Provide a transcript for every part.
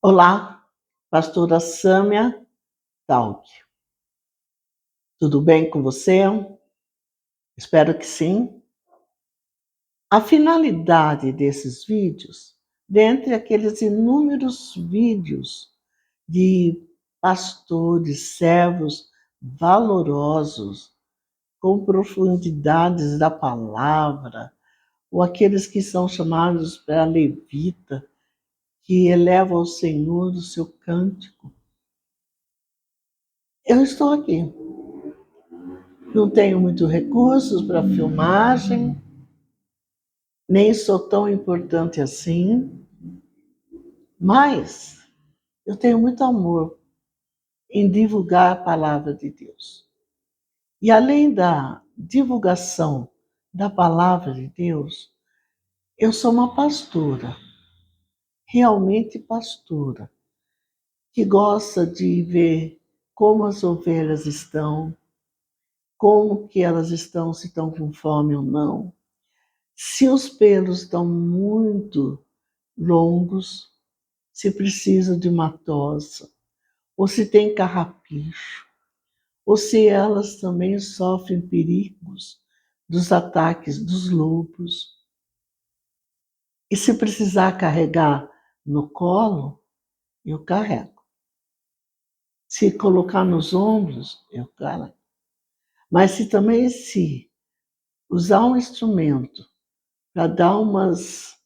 Olá, pastora Sâmia Talk. Tudo bem com você? Espero que sim. A finalidade desses vídeos, dentre aqueles inúmeros vídeos de pastores, servos valorosos, com profundidades da palavra, ou aqueles que são chamados para levita, que elevam ao Senhor o seu cântico. Eu estou aqui. Não tenho muitos recursos para filmagem, nem sou tão importante assim, mas eu tenho muito amor em divulgar a palavra de Deus. E além da divulgação da palavra de Deus, eu sou uma pastora, realmente pastora, que gosta de ver como as ovelhas estão, como que elas estão, se estão com fome ou não. Se os pelos estão muito longos, se precisa de uma tosa, ou se tem carrapicho, ou se elas também sofrem perigos dos ataques dos lobos. E se precisar carregar no colo, eu carrego. Se colocar nos ombros, eu carrego. Mas se usar um instrumento para dar umas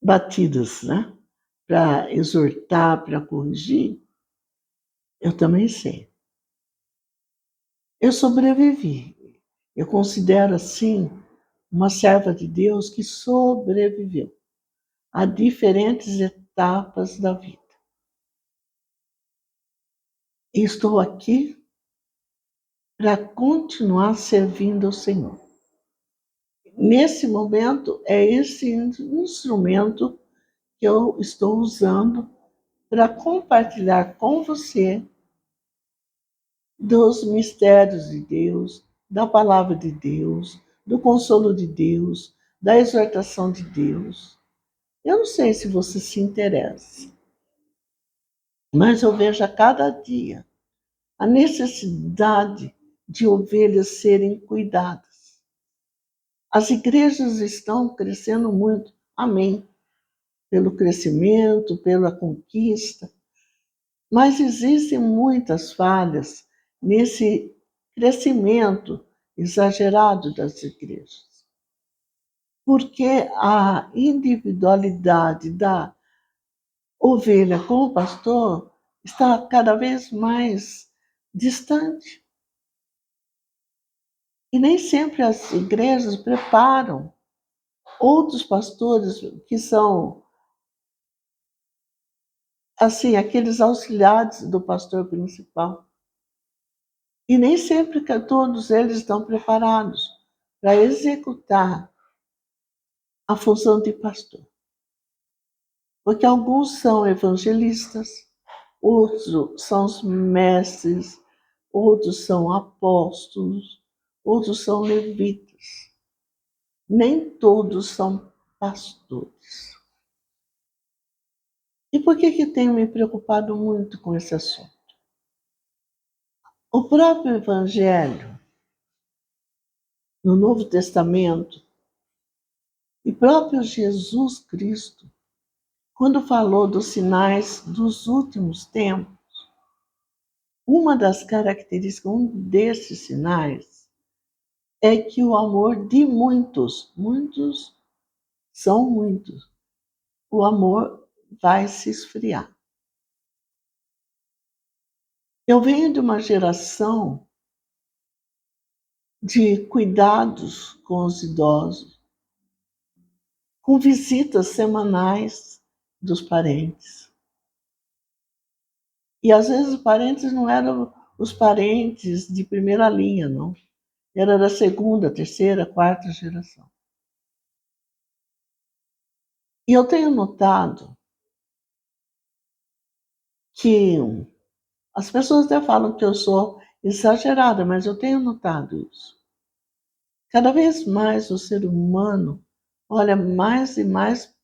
batidas, né? Para exortar, para corrigir, eu também sei. Eu sobrevivi. Eu considero assim uma serva de Deus que sobreviveu a diferentes etapas da vida. E estou aqui para continuar servindo ao Senhor. Nesse momento, é esse instrumento que eu estou usando para compartilhar com você dos mistérios de Deus, da palavra de Deus, do consolo de Deus, da exortação de Deus. Eu não sei se você se interessa, mas eu vejo a cada dia a necessidade de ovelhas serem cuidadas. As igrejas estão crescendo muito, amém, pelo crescimento, pela conquista, mas existem muitas falhas nesse crescimento exagerado das igrejas. Porque a individualidade da ovelha com o pastor está cada vez mais distante. E nem sempre as igrejas preparam outros pastores que são, assim, aqueles auxiliares do pastor principal. E nem sempre todos eles estão preparados para executar a função de pastor. Porque alguns são evangelistas, outros são os mestres, outros são apóstolos, outros são levitas. Nem todos são pastores. E por que tenho me preocupado muito com esse assunto? O próprio Evangelho, no Novo Testamento, e próprio Jesus Cristo, quando falou dos sinais dos últimos tempos, uma das características, um desses sinais, é que o amor de muitos são muitos, o amor vai se esfriar. Eu venho de uma geração de cuidados com os idosos, com visitas semanais dos parentes. E às vezes os parentes não eram os parentes de primeira linha, não. Era da segunda, terceira, quarta geração. E eu tenho notado que as pessoas até falam que eu sou exagerada, mas eu tenho notado isso. Cada vez mais o ser humano olha mais e mais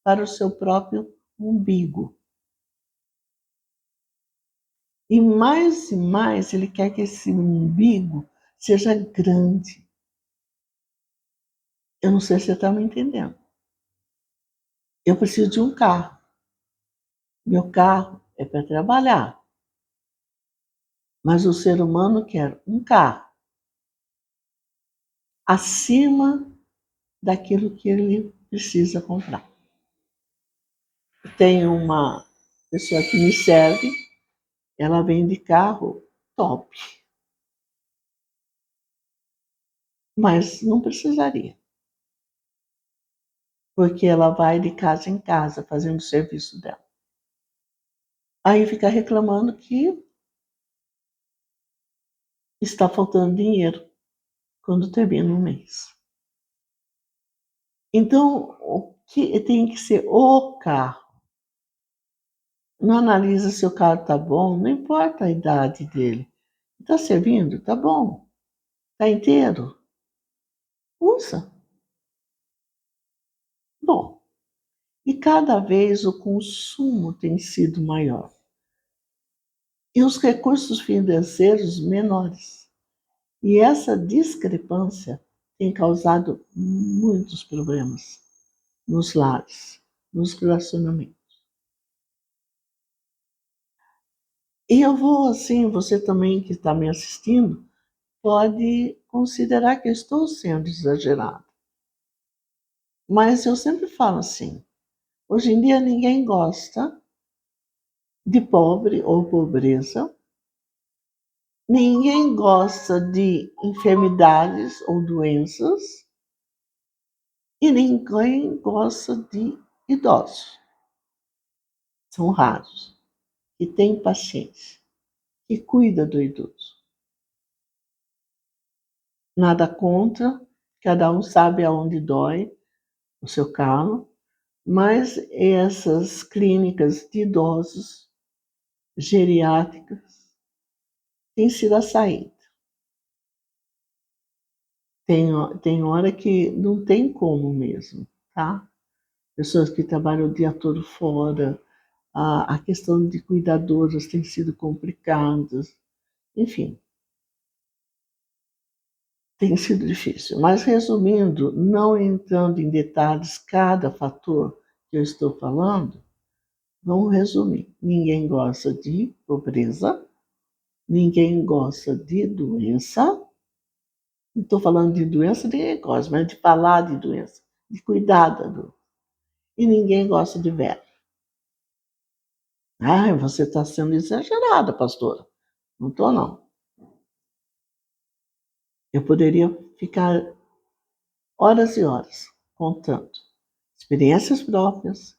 para o seu próprio umbigo. E mais ele quer que esse umbigo seja grande. Eu não sei se você está me entendendo. Eu preciso de um carro. Meu carro é para trabalhar. Mas o ser humano quer um carro acima daquilo que ele precisa comprar. Tem uma pessoa que me serve, ela vende carro top, mas não precisaria, porque ela vai de casa em casa fazendo o serviço dela. Aí fica reclamando que está faltando dinheiro quando termina o mês. Então, o que tem que ser o carro. Não analisa se o carro está bom, não importa a idade dele. Está servindo? Está bom. Está inteiro? Usa. Bom, e cada vez o consumo tem sido maior e os recursos financeiros menores. E essa discrepância tem causado muitos problemas nos lares, nos relacionamentos. E eu vou, assim, você também que está me assistindo, pode considerar que eu estou sendo exagerada. Mas eu sempre falo assim, hoje em dia ninguém gosta de pobre ou pobreza, ninguém gosta de enfermidades ou doenças e ninguém gosta de idosos. São raros. E tem paciência, que cuida do idoso. Nada contra, cada um sabe aonde dói o seu calo, mas essas clínicas de idosos geriátricas têm sido a saída. Tem hora que não tem como mesmo, tá? Pessoas que trabalham o dia todo fora, a questão de cuidadoras tem sido complicada, enfim, tem sido difícil. Mas resumindo, não entrando em detalhes cada fator que eu estou falando, vamos resumir. Ninguém gosta de pobreza, ninguém gosta de doença. Não estou falando de doença, ninguém gosta, mas de falar de doença, de cuidar da doença. E ninguém gosta de velho. Ah, você está sendo exagerada, pastora. Não estou, não. Eu poderia ficar horas e horas contando experiências próprias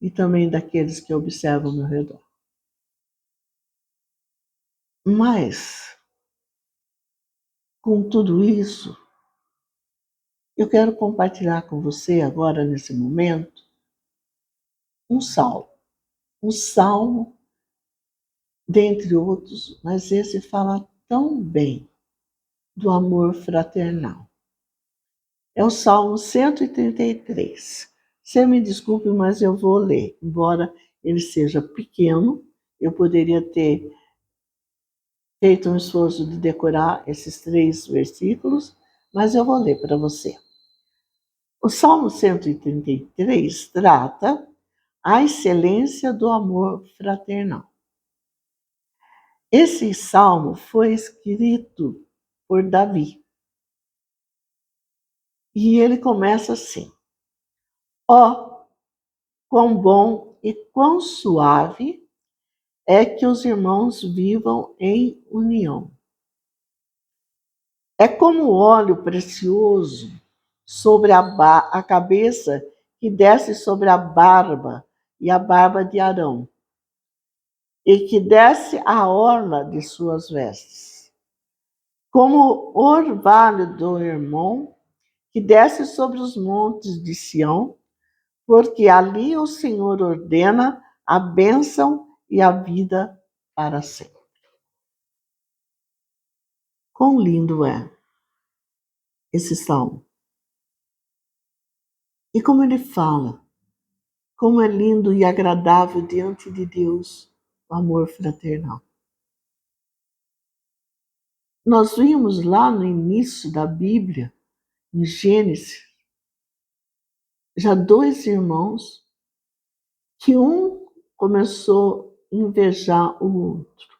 e também daqueles que observam ao meu redor. Mas, com tudo isso, eu quero compartilhar com você agora, nesse momento, um salmo. Um salmo, dentre outros, mas esse fala tão bem do amor fraternal. É o Salmo 133. Você me desculpe, mas eu vou ler. Embora ele seja pequeno, eu poderia ter feito um esforço de decorar esses 3 versículos, mas eu vou ler para você. O Salmo 133 trata a excelência do amor fraternal. Esse salmo foi escrito por Davi. E ele começa assim: Ó, quão bom e quão suave é que os irmãos vivam em união. É como óleo precioso sobre a cabeça que desce sobre a barba e a barba de Arão, e que desce a orla de suas vestes. Como o orvalho do irmão que desce sobre os montes de Sião, porque ali o Senhor ordena a bênção e a vida para sempre. Quão lindo é esse salmo! E como ele fala, Como é lindo e agradável diante de Deus o amor fraternal. Nós vimos lá no início da Bíblia, em Gênesis, já dois irmãos que um começou a invejar o outro,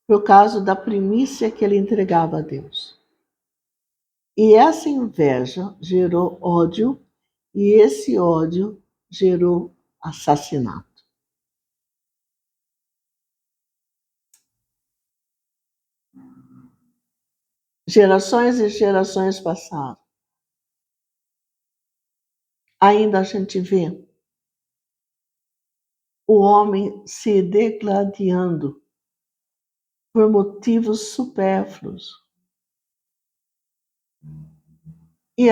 por causa da primícia que ele entregava a Deus. E essa inveja gerou ódio, e esse ódio gerou assassinato. Gerações e gerações passaram. Ainda a gente vê o homem se degladiando por motivos supérfluos. E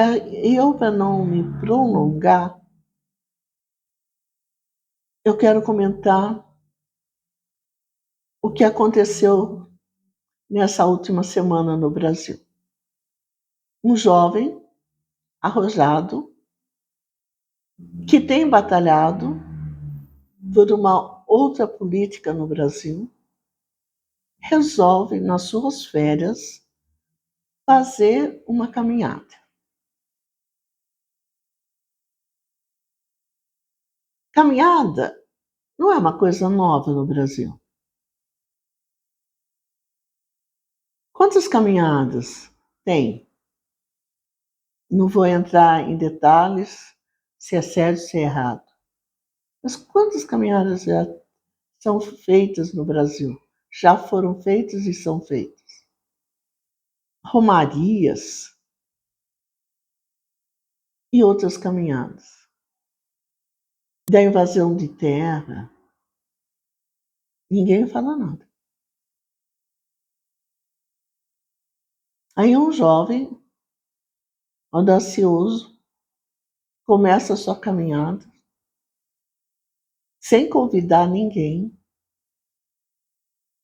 eu, para não me prolongar, eu quero comentar o que aconteceu nessa última semana no Brasil. Um jovem arrojado que tem batalhado por uma outra política no Brasil, resolve, nas suas férias, fazer uma caminhada. Caminhada não é uma coisa nova no Brasil. Quantas caminhadas tem? Não vou entrar em detalhes se é certo ou se é errado. Mas quantas caminhadas já são feitas no Brasil? Já foram feitas e são feitas. Romarias e outras caminhadas. Da invasão de terra, ninguém fala nada. Aí um jovem audacioso começa a sua caminhada sem convidar ninguém.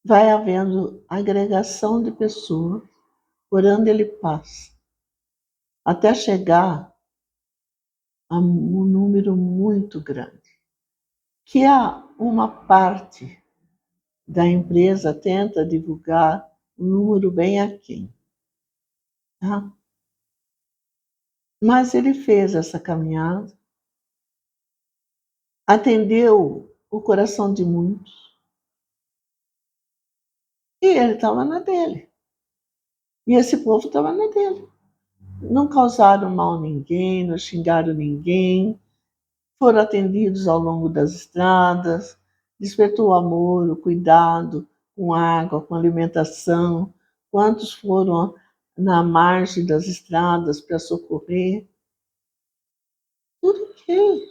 Vai havendo agregação de pessoas por onde ele passa, até chegar a um número muito grande, que uma parte da empresa tenta divulgar um número bem aquém. Tá? Mas ele fez essa caminhada, atendeu o coração de muitos, e ele estava na dele. E esse povo estava na dele. Não causaram mal a ninguém, não xingaram ninguém, foram atendidos ao longo das estradas, despertou o amor, o cuidado com água, com alimentação. Quantos foram na margem das estradas para socorrer? Tudo ok.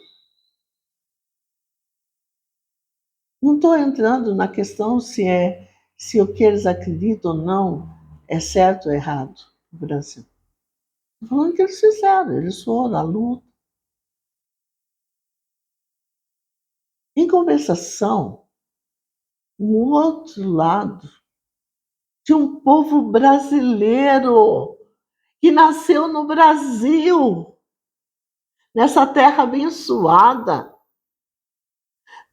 Não estou entrando na questão se o que eles acreditam ou não é certo ou errado no Brasil. Estou falando que eles fizeram, eles foram à luta. Em compensação, um outro lado de um povo brasileiro que nasceu no Brasil, nessa terra abençoada,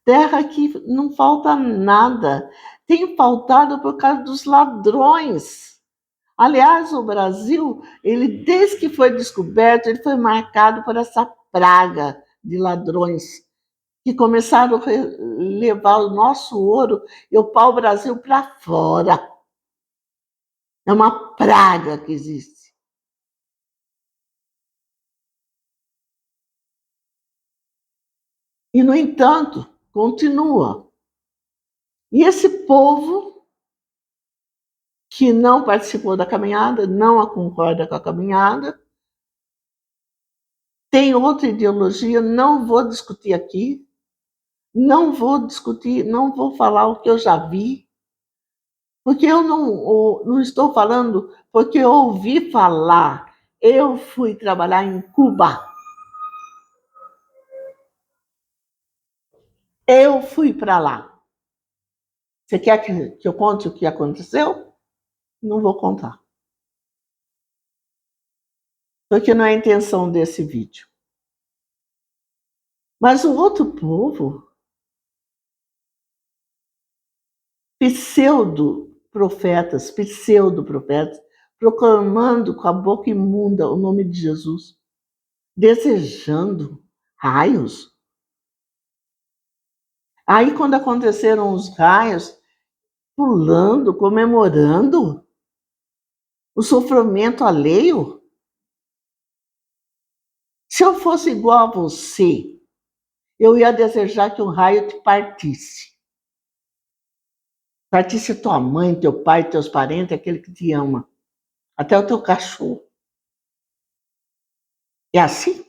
terra que não falta nada, tem faltado por causa dos ladrões. Aliás, o Brasil, ele desde que foi descoberto, ele foi marcado por essa praga de ladrões que começaram a levar o nosso ouro e o pau-brasil para fora. É uma praga que existe. E, no entanto, continua. E esse povo que não participou da caminhada, não concorda com a caminhada, tem outra ideologia, não vou discutir aqui, não vou discutir, não vou falar o que eu já vi, porque eu não estou falando porque eu ouvi falar. Eu fui trabalhar em Cuba. Eu fui para lá. Você quer que eu conte o que aconteceu? Não vou contar. Porque não é a intenção desse vídeo. Mas o outro povo, pseudo-profetas, proclamando com a boca imunda o nome de Jesus, desejando raios. Aí, quando aconteceram os raios, pulando, comemorando o sofrimento alheio. Se eu fosse igual a você, eu ia desejar que um raio te partisse. Partisse tua mãe, teu pai, teus parentes, aquele que te ama. Até o teu cachorro. É assim?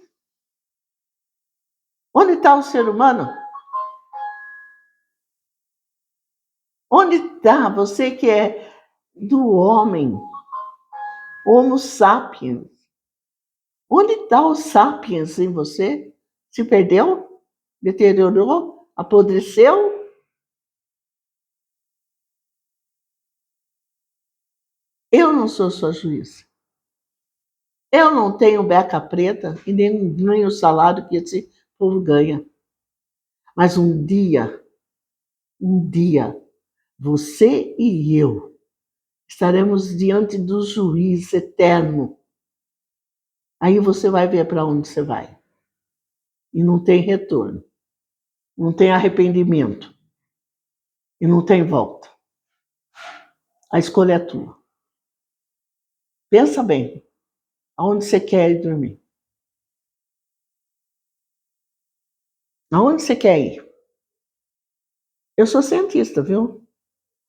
Onde está o ser humano? Onde está você que é do homem? Homo sapiens. Onde está o sapiens em você? Se perdeu? Deteriorou? Apodreceu? Eu não sou sua juíza. Eu não tenho beca preta e nem o salário que esse povo ganha. Mas um dia, você e eu estaremos diante do juiz eterno. Aí você vai ver para onde você vai. E não tem retorno. Não tem arrependimento. E não tem volta. A escolha é tua. Pensa bem. Aonde você quer ir dormir? Aonde você quer ir? Eu sou cientista, viu?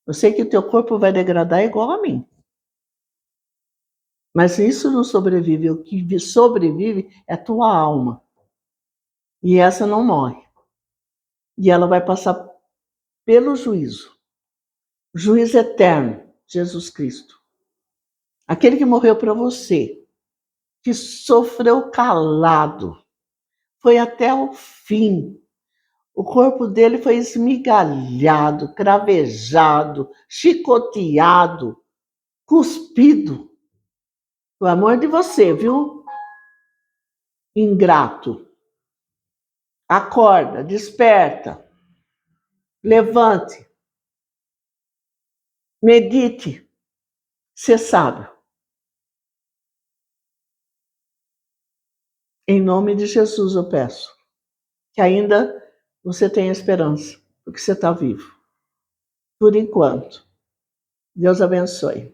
Eu sei que o teu corpo vai degradar igual a mim. Mas isso não sobrevive. O que sobrevive é a tua alma. E essa não morre. E ela vai passar pelo juízo. Juiz eterno, Jesus Cristo. Aquele que morreu para você, que sofreu calado, foi até o fim. O corpo dele foi esmigalhado, cravejado, chicoteado, cuspido. O amor de você, viu? Ingrato. Acorda, desperta, levante, medite, ser sábio. Em nome de Jesus eu peço que ainda você tenha esperança, porque você está vivo. Por enquanto. Deus abençoe.